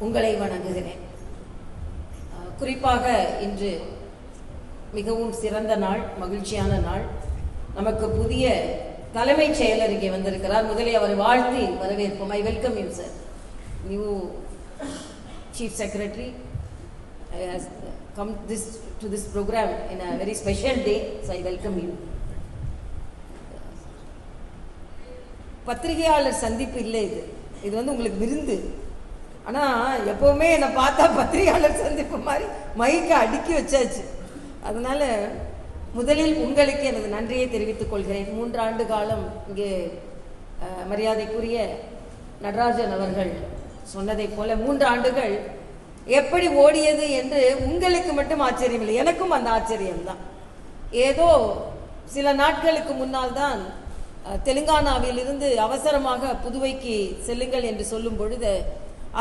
உங்களை வணங்குகிறேன். குறிப்பாக இன்று மிகவும் சிறந்த நாள், மகிழ்ச்சியான நாள். நமக்கு புதிய தலைமைச் செயலர் இங்கே வந்திருக்கிறார். முதலில் அவரை வாழ்த்தி வரவேற்போம். I welcome you sir. New chief secretary has come to this program in a very special day, so I welcome you. பத்திரிகையாளர் சந்திப்பு இல்லை, இது வந்து உங்களுக்கு விருந்து. ஆனால் எப்போவுமே என்னை பார்த்தா பத்திரிகையாளர் சந்திப்பு மாதிரி மைக்கை அடுக்கி வச்சாச்சு. அதனால் முதலில் உங்களுக்கு எனது நன்றியை தெரிவித்துக் கொள்கிறேன். 3 ஆண்டு காலம் இங்கே மரியாதைக்குரிய நடராஜன் அவர்கள் சொன்னதைப் போல 3 ஆண்டுகள் எப்படி ஓடியது என்று உங்களுக்கு மட்டும் ஆச்சரியம் இல்லை, எனக்கும் அந்த ஆச்சரியம்தான். ஏதோ சில நாட்களுக்கு முன்னால் தான் தெலுங்கானாவில் இருந்து அவசரமாக புதுவைக்கு செல்லுங்கள் என்று சொல்லும் பொழுது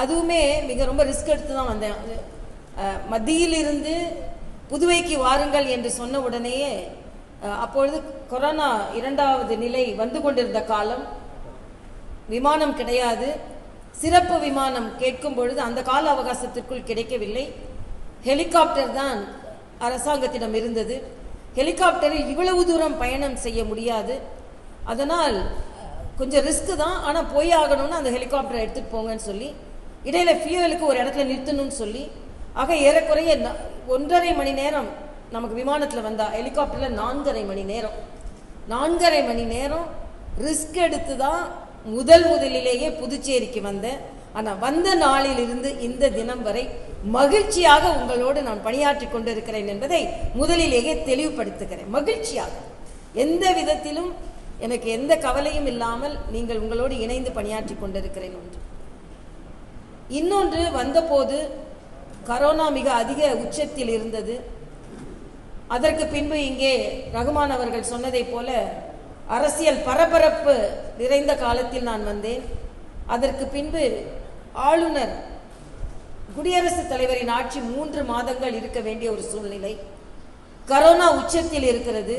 அதுவுமே மிக ரொம்ப ரிஸ்க் எடுத்து தான் வந்தேன். மத்தியில் இருந்து புதுவைக்கு வாருங்கள் என்று சொன்ன உடனேயே அப்பொழுது கொரோனா 2வது நிலை வந்து கொண்டிருந்த காலம், விமானம் கிடையாது. சிறப்பு விமானம் கேட்கும் பொழுது அந்த கால அவகாசத்திற்குள் கிடைக்கவில்லை. ஹெலிகாப்டர் தான் அரசாங்கத்திடம் இருந்தது. ஹெலிகாப்டரில் இவ்வளவு தூரம் பயணம் செய்ய முடியாது. அதனால் கொஞ்சம் ரிஸ்க்கு தான், ஆனால் போய் ஆகணும்னு அந்த ஹெலிகாப்டரை எடுத்துகிட்டு போங்கன்னு சொல்லி, இடையில ஃபியூவலுக்கு ஒரு இடத்துல நிறுத்தணும்னு சொல்லி, ஆக ஏறக்குறைய 1.5 மணி நேரம் நமக்கு விமானத்தில் வந்தா, ஹெலிகாப்டரில் 4.5 மணி நேரம் 4.5 மணி நேரம் ரிஸ்க் எடுத்து தான் முதலிலேயே புதுச்சேரிக்கு வந்தேன். ஆனால் வந்த நாளிலிருந்து இந்த தினம் வரை மகிழ்ச்சியாக உங்களோடு நான் பணியாற்றி கொண்டிருக்கிறேன் என்பதை முதலிலேயே தெளிவுபடுத்துகிறேன். மகிழ்ச்சியாக, எந்த விதத்திலும் எனக்கு எந்த கவலையும் இல்லாமல் நீங்கள் உங்களோடு இணைந்து பணியாற்றி கொண்டிருக்கிறேன். இன்னொன்று, வந்தபோது கரோனா மிக அதிக உச்சத்தில் இருந்தது. அதற்கு பின்பு இங்கே ரகுமான் அவர்கள் சொன்னதைப் போல அரசியல் பரபரப்பு நிறைந்த காலத்தில் நான் வந்தேன். அதற்கு பின்பு ஆளுநர், குடியரசுத் தலைவரின் ஆட்சி 3 மாதங்கள் இருக்க வேண்டிய ஒரு சூழ்நிலை. கரோனா உச்சத்தில் இருக்கிறது.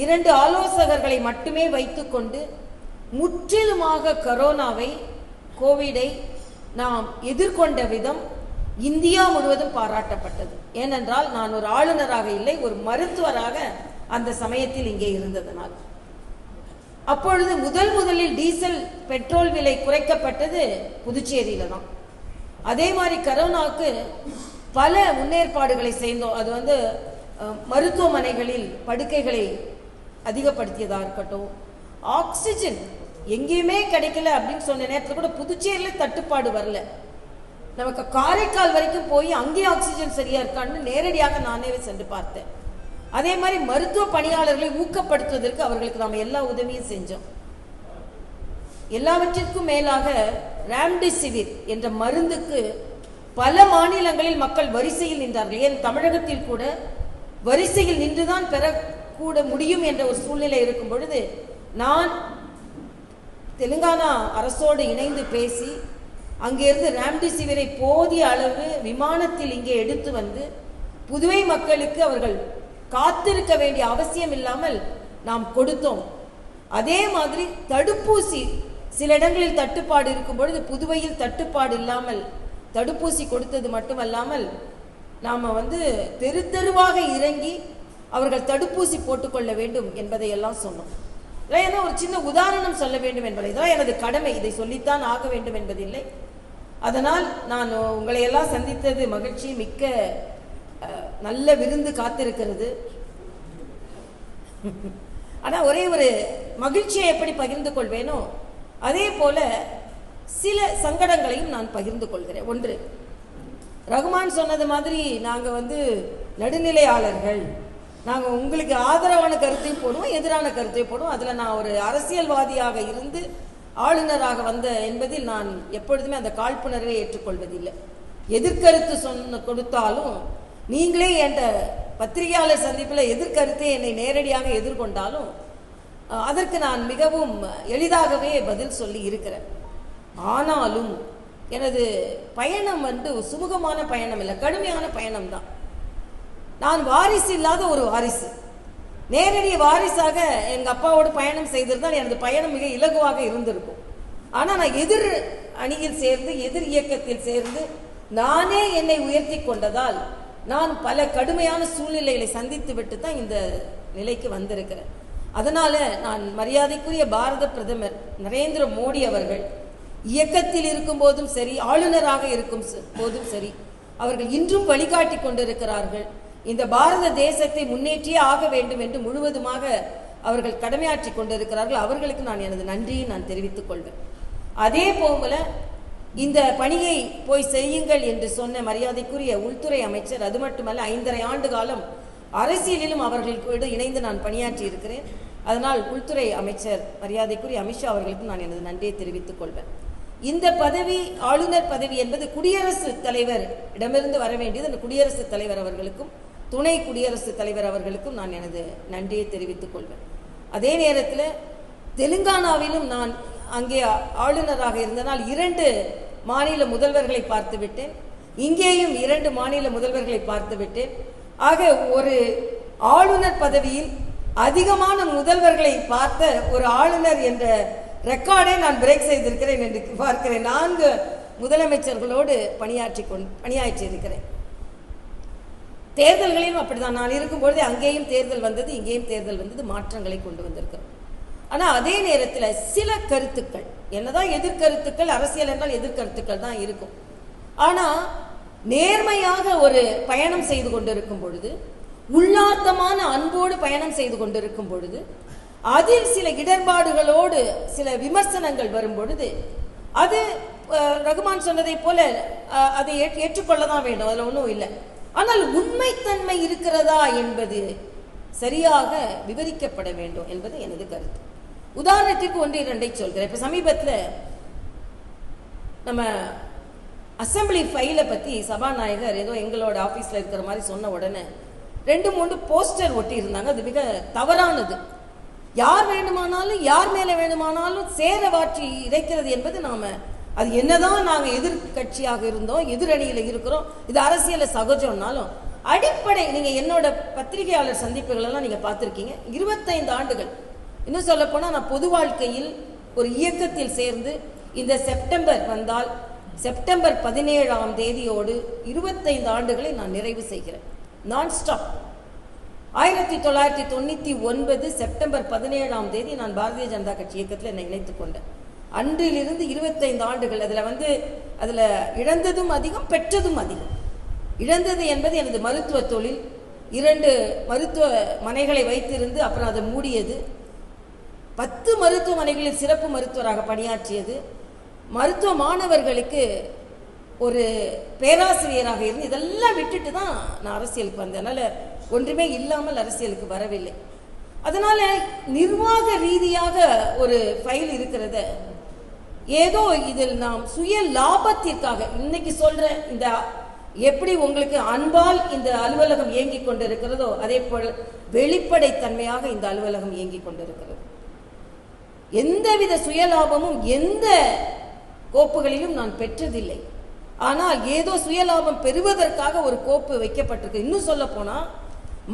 2 ஆலோசகர்களை மட்டுமே வைத்துக்கொண்டு முற்றிலுமாக கரோனாவை, கோவிடை நாம் எதிர்கொண்ட விதம் இந்தியா முழுவதும் பாராட்டப்பட்டது. ஏனென்றால் நான் ஒரு ஆளுநராக இல்லை, ஒரு மருத்துவராக அந்த சமயத்தில் இங்கே இருந்ததனால். அப்பொழுது முதலில் டீசல் பெட்ரோல் விலை குறைக்கப்பட்டது புதுச்சேரியில தான். அதே மாதிரி கரோனாவுக்கு பல முன்னேற்பாடுகளை செய்தோம். அது வந்து மருத்துவமனைகளில் படுக்கைகளை அதிகப்படுத்தியதா இருக்கட்டும், ஆக்சிஜன் எங்கேயுமே கிடைக்கல அப்படின்னு சொன்ன நேரத்தில் கூட புதுச்சேரியில் தட்டுப்பாடு வரல. நமக்கு காரைக்கால் வரைக்கும் போய் அங்கே ஆக்சிஜன் சரியா இருக்கான்னு நேரடியாக நானே சென்று பார்த்தேன். அதே மாதிரி மருத்துவ பணியாளர்களை ஊக்கப்படுத்துவதற்கு அவர்களுக்கு நாம் எல்லா உதவியும் செஞ்சோம். எல்லாவற்றிற்கும் மேலாக ராம்டெசிவிர் என்ற மருந்துக்கு பல மாநிலங்களில் மக்கள் வரிசையில் நின்றார்கள். ஏன் தமிழகத்தில் கூட வரிசையில் நின்றுதான் பெறக்கூட முடியும் என்ற ஒரு சூழ்நிலை இருக்கும் பொழுது நான் தெலுங்கானா அரசோடு இணைந்து பேசி அங்கிருந்து ராம்டெசிவிரை போதிய அளவு விமானத்தில் இங்கே எடுத்து வந்து புதுவை மக்களுக்கு அவர்கள் காத்திருக்க வேண்டிய அவசியம் இல்லாமல் நாம் கொடுத்தோம். அதே மாதிரி தடுப்பூசி சில இடங்களில் தட்டுப்பாடு இருக்கும் பொழுது புதுவையில் தட்டுப்பாடு இல்லாமல் தடுப்பூசி கொடுத்தது மட்டுமல்லாமல் நாம் வந்து தெருவாக இறங்கி அவர்கள் தடுப்பூசி போட்டுக்கொள்ள வேண்டும் என்பதை எல்லாம் சொன்னோம். ஏன்னா ஒரு சின்ன உதாரணம் சொல்ல வேண்டும் என்பதை தான் எனது கடமை, இதை சொல்லித்தான் ஆக வேண்டும் என்பதில்லை. அதனால் நான் உங்களை எல்லாம் சந்தித்தது மகிழ்ச்சி. மிக்க நல்ல விருந்து காத்திருக்கிறது. ஆனால் ஒரே ஒரு மகிழ்ச்சியை எப்படி பகிர்ந்து கொள்வேனோ அதே போல சில சங்கடங்களையும் நான் பகிர்ந்து கொள்கிறேன். ஒன்று, ரகுமான் சொன்னது மாதிரி நாங்கள் வந்து நடுநிலையாளர்கள், நாங்கள் உங்களுக்கு ஆதரவான கருத்தையும் போடுவோம், எதிரான கருத்தையும் போடுவோம். அதில் நான் ஒரு அரசியல்வாதியாக இருந்து ஆளுநராக வந்த என்பதில் நான் எப்பொழுதுமே அந்த காழ்ப்புணர்வை ஏற்றுக்கொள்வதில்லை. எதிர்கருத்து கொடுத்தாலும் நீங்களே என்ற பத்திரிகையாளர் சந்திப்பில் எதிர்கருத்தை என்னை நேரடியாக எதிர்கொண்டாலும் அதற்கு நான் மிகவும் எளிதாகவே பதில் சொல்லி இருக்கிறேன். ஆனாலும் எனது பயணம் வந்து சுமூகமான பயணம் இல்லை, கடுமையான பயணம் தான். நான் வாரிசு இல்லாத ஒரு வாரிசு. நேரடி வாரிசாக எங்கள் அப்பாவோடு பயணம் செய்திருந்தால் எனது பயணம் மிக இலகுவாக இருந்திருக்கும். ஆனால் நான் அணியில் சேர்ந்து எதிர் இயக்கத்தில் சேர்ந்து நானே என்னை உயர்த்தி கொண்டதால் நான் பல கடுமையான சூழ்நிலைகளை சந்தித்து விட்டு தான் இந்த நிலைக்கு வந்திருக்கிறேன். அதனால நான் மரியாதைக்குரிய பாரத பிரதமர் நரேந்திர மோடி அவர்கள் இயக்கத்தில் இருக்கும் போதும் சரி, ஆளுநராக இருக்கும் போதும் சரி, அவர்கள் இன்றும் வழிகாட்டி கொண்டிருக்கிறார்கள். இந்த பாரத தேசத்தை முன்னேற்றியே ஆக வேண்டும் என்று முழுவதுமாக அவர்கள் கடமையாற்றி கொண்டிருக்கிறார்கள். அவர்களுக்கு நான் எனது நன்றியை நான் தெரிவித்துக் கொள்வேன். அதே போல இந்த பணியை போய் செய்யுங்கள் என்று சொன்ன மரியாதைக்குரிய உள்துறை அமைச்சர், அது மட்டுமல்ல 5.5 ஆண்டு காலம் அரசியலிலும் அவர்களோடு இணைந்து நான் பணியாற்றி இருக்கிறேன். அதனால் உள்துறை அமைச்சர் மரியாதைக்குரிய அமித்ஷா அவர்களுக்கு நான் எனது நன்றியை தெரிவித்துக் கொள்வேன். இந்த பதவி, ஆளுநர் பதவி என்பது குடியரசுத் தலைவர் இடமிருந்து வர வேண்டியது. அந்த குடியரசுத் தலைவர் அவர்களுக்கும் துணை குடியரசுத் தலைவர் அவர்களுக்கும் நான் எனது நன்றியை தெரிவித்துக் கொள்வேன். அதே நேரத்தில் தெலுங்கானாவிலும் நான் அங்கே ஆளுநராக இருந்தனால் 2 மாநில முதல்வர்களை பார்த்து விட்டேன். இங்கேயும் 2 மாநில முதல்வர்களை பார்த்து விட்டேன். ஆக ஒரு ஆளுநர் பதவியில் அதிகமான முதல்வர்களை பார்த்த ஒரு ஆளுநர் என்ற ரெக்கார்டை நான் பிரேக் செய்திருக்கிறேன் என்று பார்க்கிறேன். 4 முதலமைச்சர்களோடு பணியாற்றி இருக்கிறேன். தேர்தல்களிலும் அப்படிதான். நான் இருக்கும்பொழுது அங்கேயும் தேர்தல் வந்தது, இங்கேயும் தேர்தல் வந்தது, மாற்றங்களை கொண்டு வந்திருக்கிறோம். ஆனால் அதே நேரத்தில் சில கருத்துக்கள், என்னதான் எதிர்கருத்துக்கள், அரசியல் என்றால் எதிர்கருத்துக்கள் தான் இருக்கும். ஆனால் நேர்மையாக ஒரு பயணம் செய்து கொண்டிருக்கும் பொழுது, உள்ளார்த்தமான அன்போடு பயணம் செய்து கொண்டிருக்கும் பொழுது, அதில் சில இடர்பாடுகளோடு சில விமர்சனங்கள் வரும் பொழுது, அது ரகுமான் சொன்னதை போல அதை ஏற்றுக்கொள்ளதான் வேண்டும், அதில் ஒன்றும் இல்லை. ஆனால் உண்மைத்தன்மை இருக்கிறதா என்பது சரியாக விவரிக்கப்பட வேண்டும் என்பது எனது கருத்து. உதாரணத்திற்கு 1-2 சொல்கிறேன். இப்போ சமீபத்தில் நம்ம அசம்பிளி ஃபைலை பற்றி சபாநாயகர் ஏதோ எங்களோட ஆஃபீஸில் இருக்கிற மாதிரி சொன்ன உடனே 2-3 போஸ்டர் ஒட்டி இருந்தாங்க. அது மிக தவறானது. யார் வேண்டுமானாலும் யார் மேலே வேண்டுமானாலும் சேரவாற்றி இறைக்கிறது என்பது அது என்னதான் நாங்கள் எதிர்கட்சியாக இருந்தோம், எதிரணியில் இருக்கிறோம், இது அரசியலில் சகஜம்னாலும் அடிப்படை, நீங்கள் என்னோட பத்திரிகையாளர் சந்திப்புகளெல்லாம் நீங்கள் பார்த்துருக்கீங்க. 25 ஆண்டுகள், இன்னும் சொல்ல போனால் நான் பொது வாழ்க்கையில் ஒரு இயக்கத்தில் சேர்ந்து இந்த செப்டம்பர் வந்தால் செப்டம்பர் 17ஆம் தேதியோடு 25 ஆண்டுகளை நான் நிறைவு செய்கிறேன். நான் ஸ்டாப். 1999 செப்டம்பர் 17ஆம் தேதி நான் பாரதிய ஜனதா கட்சி இயக்கத்தில் என்னை இணைத்துக் கொண்டேன். அன்றிலிருந்து 25 ஆண்டுகள். அதில் இழந்ததும் அதிகம், பெற்றதும் அதிகம். இழந்தது என்பது எனது மருத்துவ தொழில். 2 மருத்துவ மனைகளை வைத்திருந்து அப்புறம் அதை மூடியது. 10 மருத்துவமனைகளில் சிறப்பு மருத்துவராக பணியாற்றியது. மருத்துவ மாணவர்களுக்கு ஒரு பேராசிரியராக இருந்து இதெல்லாம் விட்டுட்டு தான் நான் அரசியலுக்கு வந்தேன். அதனால் ஒன்றுமே இல்லாமல் அரசியலுக்கு வரவில்லை. அதனால் நிர்வாக ரீதியாக ஒரு ஃபைல் இருக்கிறத ஏதோ இதில் நாம் சுய லாபத்திற்காக இன்னைக்கு சொல்ற இந்த எப்படி உங்களுக்கு அன்பால் இந்த அலுவலகம் இயங்கி கொண்டிருக்கிறதோ அதே போல் வெளிப்படைத்தன்மையாக இந்த அலுவலகம் இயங்கி கொண்டிருக்கிறது. எந்தவித சுயலாபமும் எந்த கோப்புகளிலும் நான் பெற்றதில்லை. ஆனால் ஏதோ சுயலாபம் பெறுவதற்காக ஒரு கோப்பு வைக்கப்பட்டிருக்கு. இன்னும் சொல்ல போனா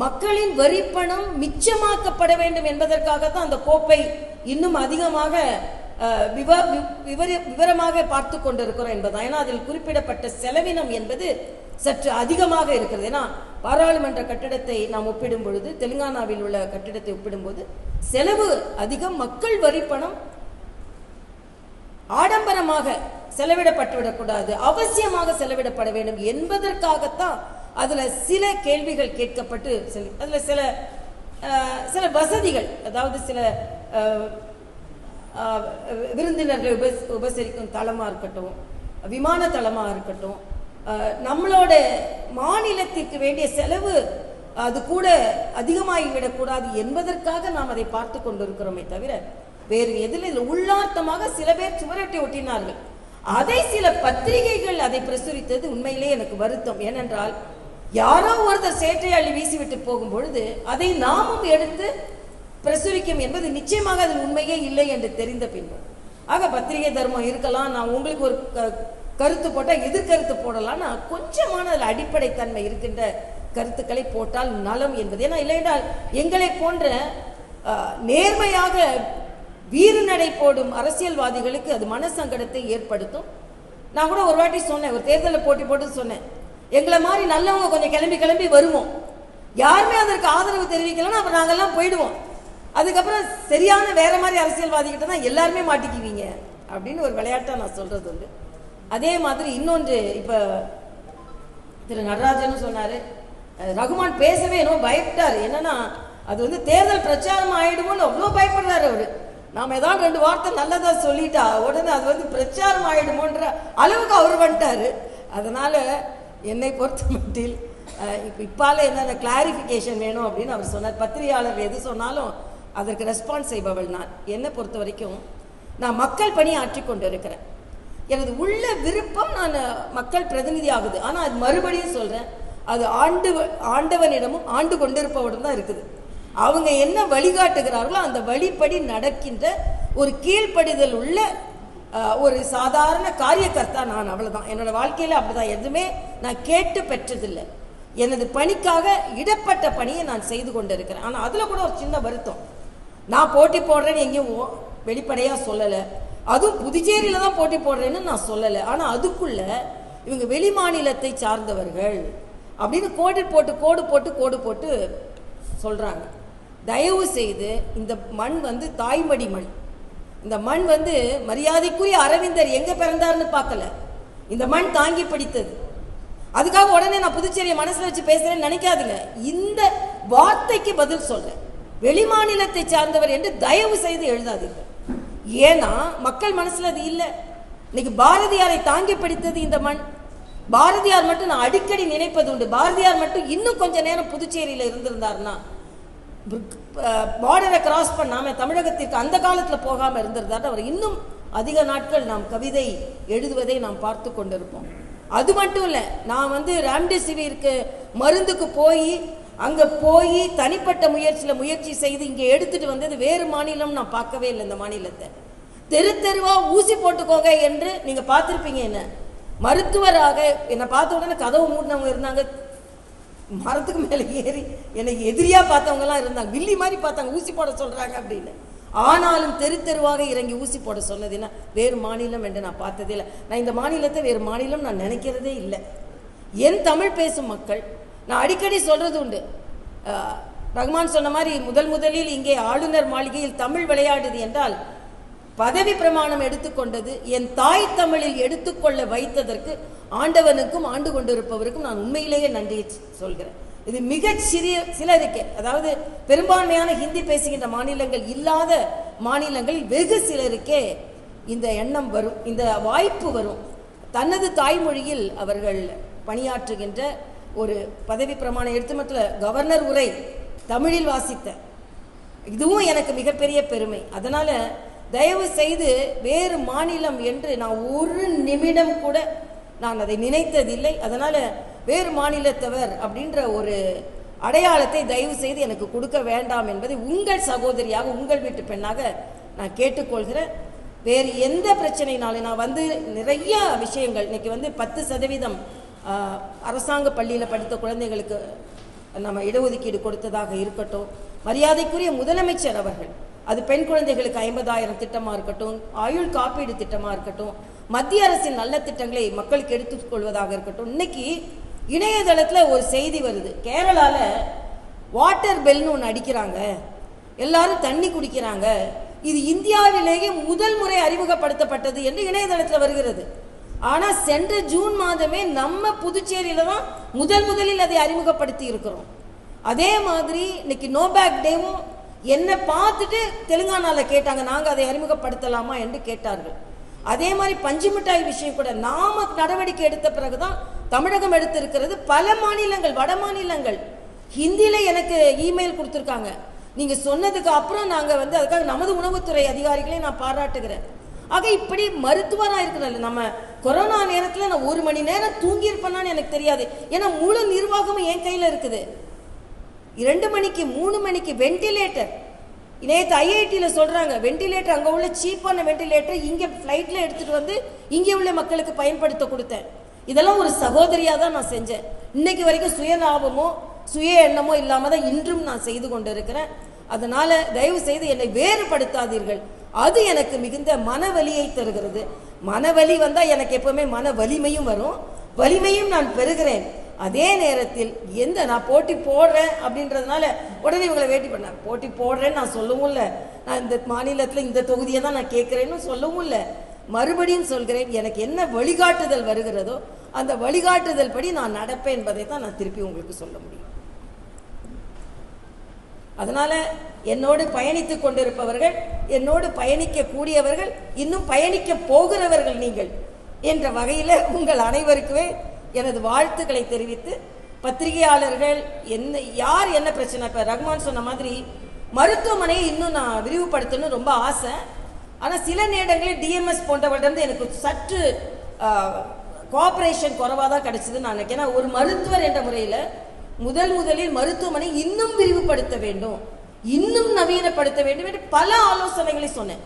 மக்களின் வரிப்பணம் மிச்சமாக்கப்பட வேண்டும் என்பதற்காக தான் அந்த கோப்பை இன்னும் அதிகமாக விவரமாக பார்த்து கொண்டிருக்கிறோம் என்பதான். ஏன்னா அதில் குறிப்பிடப்பட்ட செலவினம் என்பது சற்று அதிகமாக இருக்கிறது. ஏன்னா பாராளுமன்ற கட்டிடத்தை நாம் ஒப்பிடும் பொழுது, தெலுங்கானாவில் உள்ள கட்டிடத்தை ஒப்பிடும்போது செலவு அதிகம். மக்கள் வரிப்பணம் ஆடம்பரமாக செலவிடப்பட்டுவிடக்கூடாது, அவசியமாக செலவிடப்பட வேண்டும் என்பதற்காகத்தான் அதுல சில கேள்விகள் கேட்கப்பட்டு அதுல சில வசதிகள், அதாவது சில விருந்தினர்களை உபசரிக்கும் தளமா இருக்கட்டும், விமான தளமா இருக்கட்டும், நம்மளோட மாநிலத்திற்கு வேண்டிய செலவு அது கூட அதிகமாகிவிடக்கூடாது என்பதற்காக நாம் அதை பார்த்து கொண்டிருக்கிறோமே தவிர வேறு எதில் உள்ளார்த்தமாக சில பேர் சுவரொட்டி ஒட்டினார்கள். அதை சில பத்திரிகைகள் அதை பிரசுரித்தது உண்மையிலே எனக்கு வருத்தம். ஏனென்றால் யாரோ ஒருத்தர் சேற்றை அள்ளி வீசிவிட்டு போகும் பொழுது அதை நாமும் எடுத்து பிரசுரிக்கும் என்பது நிச்சயமாக அதில் உண்மையே இல்லை என்று தெரிந்த பின்பு. ஆக பத்திரிகை தர்மம் இருக்கலாம், நான் உங்களுக்கு ஒரு கருத்து போட்டால் எதிர்கருத்து போடலாம்னா கொஞ்சமான அதில் அடிப்படை தன்மை இருக்கின்ற கருத்துக்களை போட்டால் நலம் என்பது. ஏன்னா இல்லையென்றால் எங்களை போன்ற நேர்மையாக வீறு நடை போடும் அரசியல்வாதிகளுக்கு அது மனசங்கடத்தை ஏற்படுத்தும். நான் கூட ஒரு வாட்டி சொன்னேன், ஒரு தேர்தலில் போட்டி போட்டு சொன்னேன், எங்களை மாதிரி நல்லவங்க கொஞ்சம் கிளம்பி வருவோம், யாருமே அதற்கு ஆதரவு தெரிவிக்கலன்னா அப்புறம் நாங்கெல்லாம் போயிடுவோம், அதுக்கப்புறம் சரியான வேற மாதிரி அரசியல்வாதிகிட்ட தான் எல்லாருமே மாட்டிக்குவீங்க அப்படின்னு ஒரு விளையாட்டாக நான் சொல்றது உண்டு. அதே மாதிரி இன்னொன்று, இப்போ திரு நடராஜன் சொன்னார், ரகுமான் பேசவே என்னவோ பயப்பட்டார். என்னன்னா அது வந்து தேர்தல் பிரச்சாரம் ஆயிடுமோன்னு அவ்வளோ பயப்படுறாரு அவரு. நாம் ஏதாவது 2 வார்த்தை நல்லதா சொல்லிட்டா உடனே அது வந்து பிரச்சாரம் ஆயிடுமோன்ற அளவுக்கு அவர் வந்துட்டாரு. அதனால என்னை பொறுத்த மட்டில் இப்பால என்ன கிளாரிஃபிகேஷன் வேணும் அப்படின்னு அவர் சொன்னார். பத்திரிகையாளர் எது சொன்னாலும் அதற்கு ரெஸ்பான்ஸ் செய்பவள் நான். என்னை பொறுத்த வரைக்கும் நான் மக்கள் பணி ஆற்றி கொண்டு இருக்கிறேன். எனது உள்ள விருப்பம் நான் மக்கள் பிரதிநிதி ஆகுது. ஆனால் அது மறுபடியும் சொல்கிறேன், அது ஆண்டவனிடமும் ஆண்டு கொண்டிருப்பவரிடம் தான் இருக்குது. அவங்க என்ன வழிகாட்டுகிறார்களோ அந்த வழிப்படி நடக்கின்ற ஒரு கீழ்ப்படிதல் உள்ள ஒரு சாதாரண காரியகர்த்தா நான். அவ்வளோதான் என்னோட வாழ்க்கையில். அப்படிதான், எதுவுமே நான் கேட்டு பெற்றதில்லை. எனது பணிக்காக இடப்பட்ட பணியை நான் செய்து கொண்டு இருக்கிறேன். ஆனால் அதில் கூட ஒரு சின்ன வருத்தம், நான் போட்டி போடுறேன்னு எங்கேயும் வெளிப்படையாக சொல்லலை. அதுவும் புதுச்சேரியில் தான் போட்டி போடுறேன்னு நான் சொல்லலை. ஆனால் அதுக்குள்ள இவங்க வெளி மாநிலத்தை சார்ந்தவர்கள் அப்படின்னு கோடு போட்டு சொல்கிறாங்க. தயவு செய்து இந்த மண் வந்து தாய்மடி மண். இந்த மண் வந்து மரியாதைக்குரிய அரவிந்தர் எங்கே பிறந்தார்னு பார்க்கல, இந்த மண் தாங்கி பிடித்தது. அதுக்காக உடனே நான் புதுச்சேரியை மனசில் வச்சு பேசுகிறேன்னு நினைக்காதுங்க. இந்த வார்த்தைக்கு பதில் சொல்கிறேன், வெளி மாநிலத்தை சார்ந்தவர் என்று தயவு செய்து எழுதாதீர்கள். ஏன்னா மக்கள் மனசில் அது இல்லை. இன்னைக்கு பாரதியாரை தாங்கி பிடித்தது இந்த மண். பாரதியார் மட்டும் நான் அடிக்கடி நினைப்பது உண்டு, பாரதியார் மட்டும் இன்னும் கொஞ்ச நேரம் புதுச்சேரியில் இருந்திருந்தார்னா, பார்டரை கிராஸ் பண்ணாம தமிழகத்திற்கு அந்த காலத்தில் போகாமல் இருந்திருந்தார், அவர் இன்னும் அதிக நாட்கள் நாம் கவிதை எழுதுவதை நாம் பார்த்து கொண்டிருப்போம். அது மட்டும் இல்லை, நான் வந்து ராம்டெசிவிருக்கு மருந்துக்கு அங்கே போய் தனிப்பட்ட முயற்சி செய்து இங்கே எடுத்துட்டு வந்தது வேறு மாநிலம் நான் பார்க்கவே இல்லை. இந்த மாநிலத்தை தெருவா ஊசி போட்டுக்கோங்க என்று நீங்கள் பார்த்துருப்பீங்க. என்ன மருத்துவராக என்னை பார்த்த உடனே கதவு மூடினவங்க இருந்தாங்க, மரத்துக்கு மேலே ஏறி எனக்கு எதிரியா பார்த்தவங்கலாம் இருந்தாங்க, வில்லி மாதிரி பார்த்தாங்க, ஊசி போட சொல்றாங்க அப்படின்னு. ஆனாலும் தெருவாக இறங்கி ஊசி போட சொன்னதுன்னா வேறு மாநிலம் என்று நான் பார்த்ததே இல்லை. நான் இந்த மாநிலத்தை வேறு மாநிலம் நான் நினைக்கிறதே இல்லை. என் தமிழ் பேசும் மக்கள், நான் அடிக்கடி சொல்றது உண்டு, ரகுமான் சொன்ன மாதிரி முதலில் இங்கே ஆளுநர் மாளிகையில் தமிழ் விளையாடுது என்றால் பதவி பிரமாணம் எடுத்துக்கொண்டது என் தாய் தமிழில் எடுத்துக்கொள்ள வைத்ததற்கு ஆண்டவனுக்கும் ஆண்டு கொண்டிருப்பவருக்கும் நான் உண்மையிலேயே நன்றி சொல்கிறேன். இது மிகச் சிலருக்கு, அதாவது பெரும்பான்மையான ஹிந்தி பேசுகின்ற மாநிலங்கள் இல்லாத மாநிலங்களில் வெகு சிலருக்கே இந்த எண்ணம் வரும், இந்த வாய்ப்பு வரும். தனது தாய்மொழியில் அவர்கள் பணியாற்றுகின்ற ஒரு பதவி பிரமாணம் எடுத்து மட்டும் கவர்னர் உரை தமிழில் வாசித்த, இதுவும் எனக்கு மிகப்பெரிய பெருமை. அதனால தயவு செய்து வேறு மாநிலம் என்று நான் ஒரு நிமிடம் கூட நான் அதை நினைத்ததில்லை. அதனால வேறு மாநிலத்தவர் அப்படின்ற ஒரு அடையாளத்தை தயவு செய்து எனக்கு கொடுக்க வேண்டாம் என்பதை உங்கள் சகோதரியாக, உங்கள் வீட்டு பெண்ணாக நான் கேட்டுக்கொள்கிறேன். வேறு எந்த பிரச்சனைனாலும் நான் வந்து நிறைய விஷயங்கள் இன்னைக்கு வந்து 10% அரசாங்க பள்ளியில் படித்த குழந்தைகளுக்கு நம்ம இடஒதுக்கீடு கொடுத்ததாக இருக்கட்டும், மரியாதைக்குரிய முதலமைச்சர் அவர்கள் அது பெண் குழந்தைகளுக்கு 50,000 திட்டமாக இருக்கட்டும், ஆயுள் காப்பீடு திட்டமாக இருக்கட்டும், மத்திய அரசின் நல்ல திட்டங்களை மக்களுக்கு எடுத்துக்கொள்வதாக இருக்கட்டும். இன்னைக்கு இணையதளத்தில் ஒரு செய்தி வருது, கேரளாவில் வாட்டர் பெல்னு ஒன்று அடிக்கிறாங்க, எல்லாரும் தண்ணி குடிக்கிறாங்க, இது இந்தியாவிலேயே முதல் முறை அறிமுகப்படுத்தப்பட்டது என்று இணையதளத்தில் வருகிறது. ஆனால் சென்ற ஜூன் மாதமே நம்ம புதுச்சேரியில தான் முதலில் அதை அறிமுகப்படுத்தி இருக்கிறோம். அதே மாதிரி இன்னைக்கு நோ பேக் டேவும் என்னை பார்த்துட்டு தெலுங்கானாவில் கேட்டாங்க, நாங்கள் அதை அறிமுகப்படுத்தலாமா என்று கேட்டார்கள். அதே மாதிரி பஞ்சு மிட்டாய் விஷயம் கூட நாம நடவடிக்கை எடுத்த பிறகுதான் தமிழகம் எடுத்திருக்கிறது. பல மாநிலங்கள், வட மாநிலங்கள் ஹிந்தியில எனக்கு இமெயில் கொடுத்துருக்காங்க. நீங்க சொன்னதுக்கு அப்புறம் நாங்க வந்து அதுக்காக நமது உணவுத்துறை அதிகாரிகளை நான் பாராட்டுகிறேன். ஆக இப்படி மருத்துவராக இருக்கிறது. நம்ம கொரோனா நேரத்தில் நான் 1 மணி நேரம் தூங்கி இருப்பேன்னு எனக்கு தெரியாது. ஏன்னா முழு நிர்வாகமும் என் கையில் இருக்குது. 2 மணிக்கு 3 மணிக்கு வெண்டிலேட்டர், நேற்று ஐஐடியில் சொல்கிறாங்க வெண்டிலேட்டர், அங்கே உள்ள சீப்பான வெண்டிலேட்டர் இங்கே ஃப்ளைட்டில் எடுத்துகிட்டு வந்து இங்கே உள்ள மக்களுக்கு பயன்படுத்த கொடுத்தேன். இதெல்லாம் ஒரு சகோதரியாக தான் நான் செஞ்சேன். இன்னைக்கு வரைக்கும் சுயலாபமோ சுய எண்ணமோ இல்லாமல் தான் இன்றும் நான் செய்து கொண்டு இருக்கிறேன். அதனால் தயவு செய்து என்னை வேறுபடுத்தாதீர்கள். அது எனக்கு மிகுந்த மனவலியை தருகிறது. மனவலி வந்தால் எனக்கு எப்பவுமே மன வலிமையும் வரும், வலிமையும் நான் பெறுகிறேன். அதே நேரத்தில் நான் போட்டி போடுறேன் அப்படின்றதுனால உடனே இவங்களை வேட்டி பண்ணேன். போட்டி போடுறேன்னு நான் சொல்லவும் இல்லை, நான் இந்த மாநிலத்தில் இந்த தொகுதியை தான் நான் கேட்குறேன்னு சொல்லவும் இல்லை. மறுபடியும் சொல்கிறேன், எனக்கு என்ன வழிகாட்டுதல் வருகிறதோ அந்த வழிகாட்டுதல் படி நான் நடப்பேன் என்பதை தான் நான் திருப்பி உங்களுக்கு சொல்ல முடியும். அதனால என்னோடு பயணித்து கொண்டிருப்பவர்கள், என்னோடு பயணிக்க கூடியவர்கள், இன்னும் பயணிக்க போகிறவர்கள் நீங்கள் என்ற வகையில் உங்கள் அனைவருக்குமே எனது வாழ்த்துக்களை தெரிவித்து, பத்திரிகையாளர்கள் யார் என்ன பிரச்சனை, இப்போ ரகுமான் சொன்ன மாதிரி மருத்துவமனையை இன்னும் நான் விரிவுபடுத்தணும்னு ரொம்ப ஆசை. ஆனால் சில நேரங்களில் டிஎம்எஸ் போன்றவர்கிட்ட எனக்கு சற்று கோஆப்ரேஷன் குறைவாக தான் கிடைச்சதுன்னு நான் நினைக்கிறேன். ஏன்னா ஒரு மருத்துவர் என்ற முறையில் முதலில் மருத்துவமனை இன்னும் விரிவுபடுத்த வேண்டும், இன்னும் நவீனப்படுத்த வேண்டும் என்று பல ஆலோசனைகளை சொன்னேன்.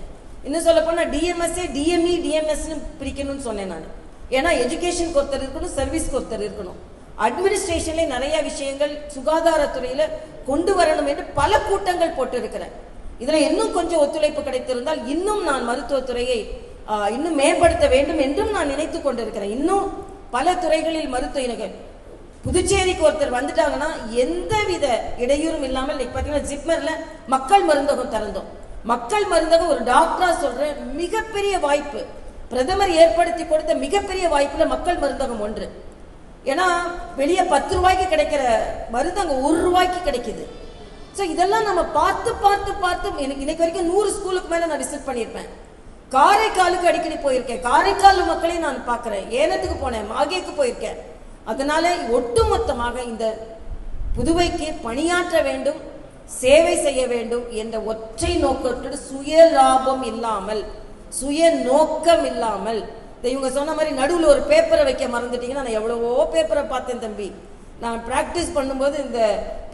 இன்னும் சொல்ல போனால் டிஎம்எஸ்ஏ டிஎம்இ டிஎம்எஸ்ன்னு பிரிக்கணும்னு சொன்னேன் நான். ஏன்னா எஜுகேஷனுக்கு ஒருத்தர் இருக்கணும், சர்வீஸ்க்கு ஒருத்தர் இருக்கணும். அட்மினிஸ்ட்ரேஷன்ல நிறைய விஷயங்கள் சுகாதாரத்துறையில கொண்டு வரணும் என்று பல கூட்டங்கள் போட்டு இருக்கிறேன். இதுல இன்னும் கொஞ்சம் ஒத்துழைப்பு கிடைத்திருந்தால் இன்னும் நான் மருத்துவத்துறையை இன்னும் மேம்படுத்த வேண்டும் என்றும் நான் நினைத்து கொண்டிருக்கிறேன். இன்னும் பல துறைகளில் மருத்துவ இனங்கள் புதுச்சேரிக்கு ஒருத்தர் வந்துட்டாங்கன்னா எந்தவித இடையூறும் இல்லாமல் பார்த்தீங்கன்னா ஜிப்மர்ல மக்கள் மருந்தகம் திறந்தோம். மக்கள் மருந்தகம் ஒரு டாக்டரா சொல்ற மிகப்பெரிய வாய்ப்பு, பிரதமர் ஏற்படுத்தி கொடுத்த மிகப்பெரிய வாய்ப்புல மக்கள் மருந்தகம் ஒன்று. ஏன்னா வெளியே 10 ரூபாய்க்கு கிடைக்கிற மருந்து அங்கே 1 ரூபாய்க்கு கிடைக்குது. ஸோ இதெல்லாம் நம்ம பார்த்து பார்த்து பார்த்து எனக்கு இன்னைக்கு வரைக்கும் 100 ஸ்கூலுக்கு மேலே நான் விசிட் பண்ணியிருப்பேன். காரைக்காலுக்கு அடிக்கடி போயிருக்கேன், காரைக்கால் மக்களையும் நான் பார்க்குறேன். ஏனத்துக்கு போனேன், மாகேக்கு போயிருக்கேன். அதனால ஒட்டுமொத்தமாக இந்த புதுவைக்கு பணியாற்ற வேண்டும், சேவை செய்ய வேண்டும் என்ற ஒற்றை நோக்கத்தோடு சுய லாபம் இல்லாமல், சுய நோக்கம் இல்லாமல், இவங்க சொன்ன மாதிரி நடுவில் ஒரு பேப்பரை வைக்க மறந்துட்டீங்கன்னா, நான் எவ்வளவோ பேப்பரை பார்த்தேன் தம்பி. நான் ப்ராக்டிஸ் பண்ணும்போது இந்த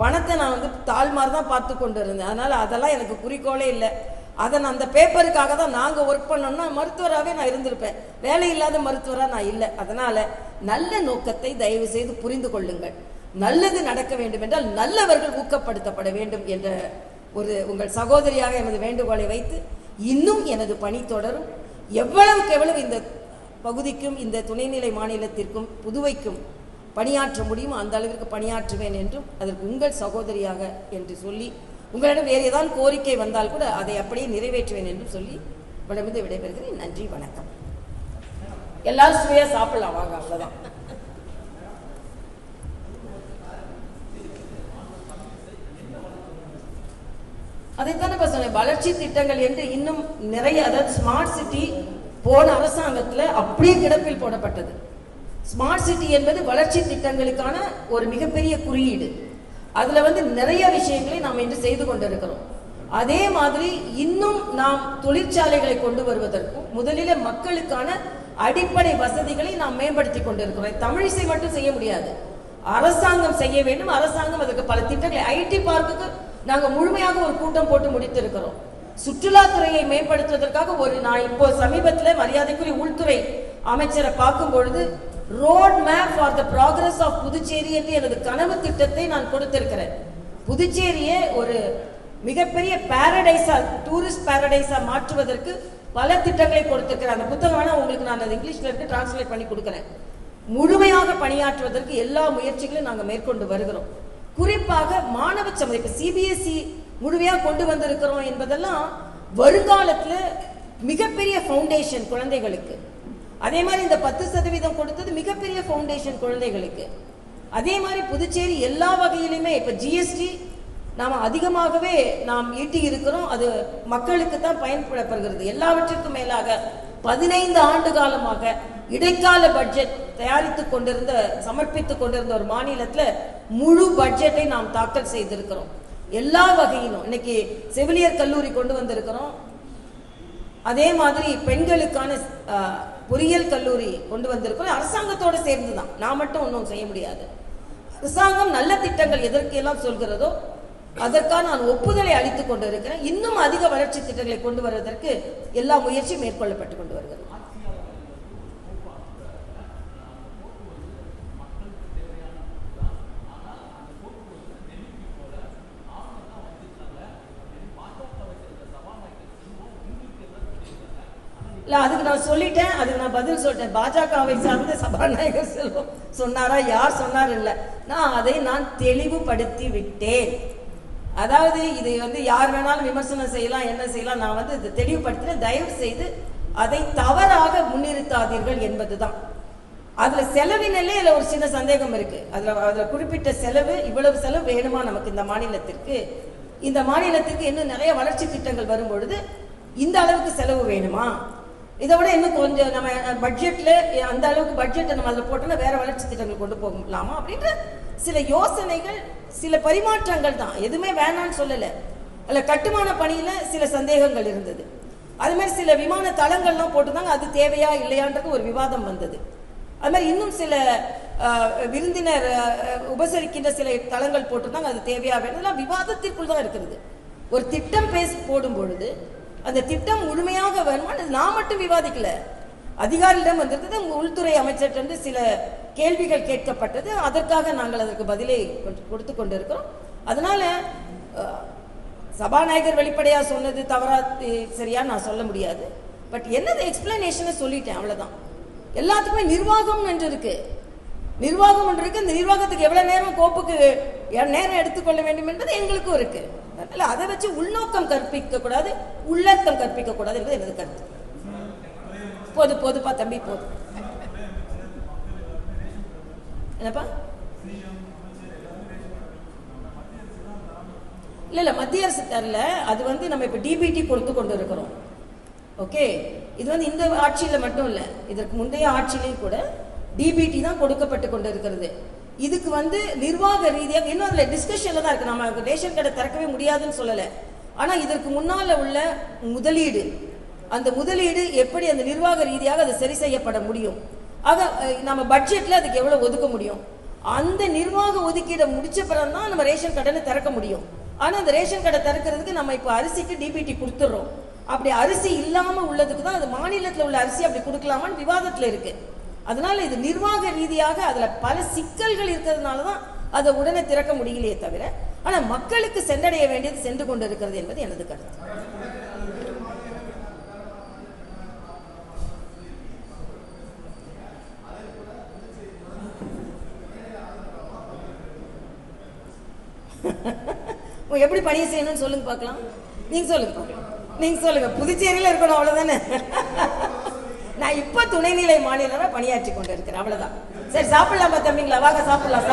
பணத்தை நான் தாள் மாதிரி தான் பார்த்து கொண்டு இருந்தேன். அதனால் அதெல்லாம் எனக்கு குறிக்கோளே இல்லை. அதை நான் அந்த பேப்பருக்காக தான் நாங்கள் ஒர்க் பண்ணோம்னா மருத்துவராகவே நான் இருந்திருப்பேன். வேலை இல்லாத மருத்துவராக நான் இல்லை. அதனால் நல்ல நோக்கத்தை தயவு செய்து புரிந்து கொள்ளுங்கள். நல்லது நடக்க வேண்டும் என்றால் நல்லவர்கள் ஊக்கப்படுத்தப்பட வேண்டும் என்ற உங்கள் சகோதரியாக எனது வேண்டுகோளை வைத்து இன்னும் எனது பணி தொடரும். எவ்வளவுக்கு எவ்வளவு இந்த பகுதிக்கும் இந்த துணைநிலை மாநிலத்திற்கும் புதுவைக்கும் பணியாற்ற முடியுமோ அந்த அளவிற்கு பணியாற்றுவேன் என்றும் அதற்கு உங்கள் சகோதரியாக என்று சொல்லி, உங்களிடம் வேறு ஏதாவது கோரிக்கை வந்தால் கூட அதை அப்படியே நிறைவேற்றுவேன் என்று சொல்லி உங்களிடமிருந்து விடைபெறுகிறேன். நன்றி, வணக்கம். எல்லாரும் சுவையா சாப்பிடலாம் வாங்க, அவ்வளவுதான். அதைத்தானே இப்ப சொன்னேன், வளர்ச்சி திட்டங்கள் என்று இன்னும் நிறைய, அதாவது ஸ்மார்ட் சிட்டி போன அரசாங்கத்தில் அப்படியே கிடப்பில் போடப்பட்டது. ஸ்மார்ட் சிட்டி என்பது வளர்ச்சி திட்டங்களுக்கான ஒரு மிகப்பெரிய குறியீடு. அதுல நிறைய விஷயங்களை நாம் இன்று செய்து கொண்டிருக்கிறோம். அதே மாதிரி இன்னும் நாம் தொழிற்சாலைகளை கொண்டு வருவதற்கும் முதலில் மக்களுக்கான அடிப்படை வசதிகளை நாம் மேம்படுத்தி கொண்டிருக்கிறோம். தமிழிசை மட்டும் செய்ய முடியாது, அரசாங்கம் செய்ய வேண்டும். அரசாங்கம் அதுக்கு பல திட்டங்களை, ஐடி பார்க்குக்கு நாங்கள் முழுமையாக ஒரு கூட்டம் போட்டு முடித்திருக்கிறோம். சுற்றுலாத்துறையை மேம்படுத்துவதற்காக நான் இப்போ சமீபத்தில் மரியாதைக்குரிய உள்துறை அமைச்சரை பார்க்கும் பொழுது road map for the progress of Puducherry என்று எனது கனவு திட்டத்தை நான் கொடுத்திருக்கிறேன். புதுச்சேரியை ஒரு மிகப்பெரிய பாரடைஸா, டூரிஸ்ட் பாரடைஸா மாற்றுவதற்கு பல திட்டங்களை கொடுத்திருக்கிறேன். அந்த புத்தகம் வேணா உங்களுக்கு நான் இங்கிலீஷ்ல இருக்கு டிரான்ஸ்லேட் பண்ணி கொடுக்கிறேன். முழுமையாக பணியாற்றுவதற்கு எல்லா முயற்சிகளையும் நாங்கள் மேற்கொண்டு வருகிறோம். குறிப்பாக மாணவ சமுதாயம் சிபிஎஸ்இ முழுமையாக கொண்டு வந்திருக்கிறோம் என்பதெல்லாம் வருங்காலத்தில் மிகப்பெரிய ஃபவுண்டேஷன் குழந்தைகளுக்கு. அதே மாதிரி இந்த 10% கொடுத்தது மிகப்பெரிய ஃபவுண்டேஷன் குழந்தைகளுக்கு. அதே மாதிரி புதுச்சேரி எல்லா வகையிலுமே இப்ப ஜிஎஸ்டி நாம் அதிகமாகவே நாம் ஈட்டி இருக்கிறோம். அது மக்களுக்கு தான் பயன்படுகிறது. எல்லாவற்றிற்கும் மேலாக 15 ஆண்டு காலமாக இடைக்கால பட்ஜெட் தயாரித்துக் கொண்டிருந்த, சமர்ப்பித்துக் கொண்டிருந்த ஒரு மாநிலத்தில் முழு பட்ஜெட்டை நாம் தாக்கல் செய்திருக்கிறோம். எல்லா வகையிலும் இன்னைக்கு செவிலியர் கல்லூரி கொண்டு வந்திருக்கிறோம். அதே மாதிரி பெண்களுக்கான பொறியியல் கல்லூரி கொண்டு வந்திருக்கிறோம். அரசாங்கத்தோடு சேர்ந்துதான், நான் மட்டும் ஒன்றும் செய்ய முடியாது. அரசாங்கம் நல்ல திட்டங்கள் எதற்கெல்லாம் சொல்கிறதோ அதற்காக நான் ஒப்புதலை அளித்துக் கொண்டிருக்கிறேன். இன்னும் அதிக வளர்ச்சி திட்டங்களை கொண்டு வருவதற்கு எல்லா முயற்சியும் மேற்கொள்ளப்பட்டு கொண்டு வருகிறது. இல்லை அதுக்கு நான் சொல்லிட்டேன், அதுக்கு நான் பதில் சொல்லிட்டேன். பாஜகவை சார்ந்த சபாநாயகர் செல்வம் சொன்னாரா, யார் சொன்னார் இல்லை, அதை நான் தெளிவுபடுத்தி விட்டேன். அதாவது இது யார் வேணாலும் விமர்சனம் செய்யலாம், என்ன செய்யலாம், நான் இதை தெளிவுபடுத்தினேன். தயவு செய்து அதை தவறாக முன்னிறுத்தாதீர்கள் என்பதுதான். அதுல செலவினே ஒரு சின்ன சந்தேகம் இருக்கு. அதுல குறிப்பிட்ட செலவு, இவ்வளவு செலவு வேணுமா நமக்கு இந்த மாநிலத்திற்கு, இந்த மாநிலத்திற்கு இன்னும் நிறைய வளர்ச்சி திட்டங்கள் வரும் பொழுது இந்த அளவுக்கு செலவு வேணுமா, இதை விட இன்னும் கொஞ்சம் நம்ம பட்ஜெட்ல அந்த அளவுக்கு பட்ஜெட்டை நம்ம அதில் போட்டோம்னா வேற வளர்ச்சி திட்டங்கள் கொண்டு போகலாமா அப்படின்ற சில யோசனைகள், சில பரிமாற்றங்கள் தான். எதுவுமே வேணான்னு சொல்லலை. அதில் கட்டுமான பணியில சில சந்தேகங்கள் இருந்தது. அது மாதிரி சில விமான தளங்கள்லாம் போட்டுருந்தாங்க, அது தேவையா இல்லையான்றது ஒரு விவாதம் வந்தது. அது மாதிரி இன்னும் சில விருந்தினர் உபசரிக்கின்ற சில தளங்கள் போட்டிருந்தாங்க, அது தேவையா வேணும், விவாதத்திற்குள் தான் இருக்கிறது. ஒரு திட்டம் போடும் பொழுது அந்த திட்டம் முழுமையாக வேணுமா, நான் மட்டும் விவாதிக்கல, அதிகாரியிடம் வந்திருந்தது, உள்துறை அமைச்சர்கிட்ட சில கேள்விகள் கேட்கப்பட்டது. அதற்காக நாங்கள் அதற்கு பதிலை கொடுத்து கொண்டிருக்கிறோம். அதனால சபாநாயகர் வெளிப்படையா சொன்னது தவறா சரியா நான் சொல்ல முடியாது. பட் என்னது எக்ஸ்பிளனேஷனை சொல்லிட்டேன், அவ்வளவுதான். எல்லாத்துக்குமே நிர்வாகம் என்று இருக்கு, நிர்வாகம் என்று இருக்கு. இந்த நிர்வாகத்துக்கு எவ்வளவு நேரம் கோப்புக்கு நேரம் எடுத்துக்கொள்ள வேண்டும் என்பது எங்களுக்கும் இருக்கு. அதனால அதை வச்சு உள்நோக்கம் கற்பிக்க கூடாது, உள்ளர்த்தம் கற்பிக்க கூடாது என்பது எனது கருத்து. போதுப்பா தம்பி, போது. என்னப்பா? இல்ல மத்திய அரசு தரல, அது நம்ம இப்ப டிபிடி கொடுத்து கொண்டு இருக்கிறோம். ஓகே, இது இந்த ஆட்சியில மட்டும் இல்ல, இதற்கு முந்தைய ஆட்சியிலையும் கூட டிபிடி தான் கொடுக்கப்பட்டு கொண்டு இருக்கிறது. இதுக்கு நிர்வாக ரீதியாக இன்னும் அதுல டிஸ்கஷன்ல தான் இருக்கு. நம்ம ரேஷன் கடை திறக்கவே முடியாதுன்னு சொல்லல, ஆனா இதற்கு முன்னால உள்ள முதலீடு, அந்த முதலீடு எப்படி அந்த நிர்வாக ரீதியாக அது சரி செய்யப்பட முடியும், ஆக நம்ம பட்ஜெட்ல அதுக்கு எவ்வளவு ஒதுக்க முடியும், அந்த நிர்வாக ஒதுக்கீடை முடிச்ச பிறகு தான் நம்ம ரேஷன் கடனை திறக்க முடியும். ஆனா அந்த ரேஷன் கடை திறக்கிறதுக்கு நம்ம இப்போ அரிசிக்கு டிபிடி கொடுத்துடுறோம். அப்படி அரிசி இல்லாம உள்ளதுக்கு தான் அது மாநிலத்தில் உள்ள அரிசி அப்படி கொடுக்கலாமான்னு விவாதத்துல இருக்கு. அதனால இது நிர்வாக ரீதியாக அதுல பல சிக்கல்கள் இருக்கிறதுனாலதான் அதை உடனே திறக்க முடியலையே தவிர, ஆனா மக்களுக்கு சென்றடைய வேண்டியது சென்று கொண்டு இருக்கிறது என்பது எனது கருத்து. எப்படி பணியை செய்யணும்னு சொல்லுங்க பார்க்கலாம். நீங்க சொல்லுங்க. புதுச்சேரியில இருக்கணும், அவ்வளவுதானே. நான் இப்ப துணைநிலை மாநிலமா பணியாற்றி கொண்டு இருக்கிறேன், அவ்வளவுதான். சரி, சாப்பிடலாமா தம்பிங்களா? வாங்க சாப்பிடலாம்.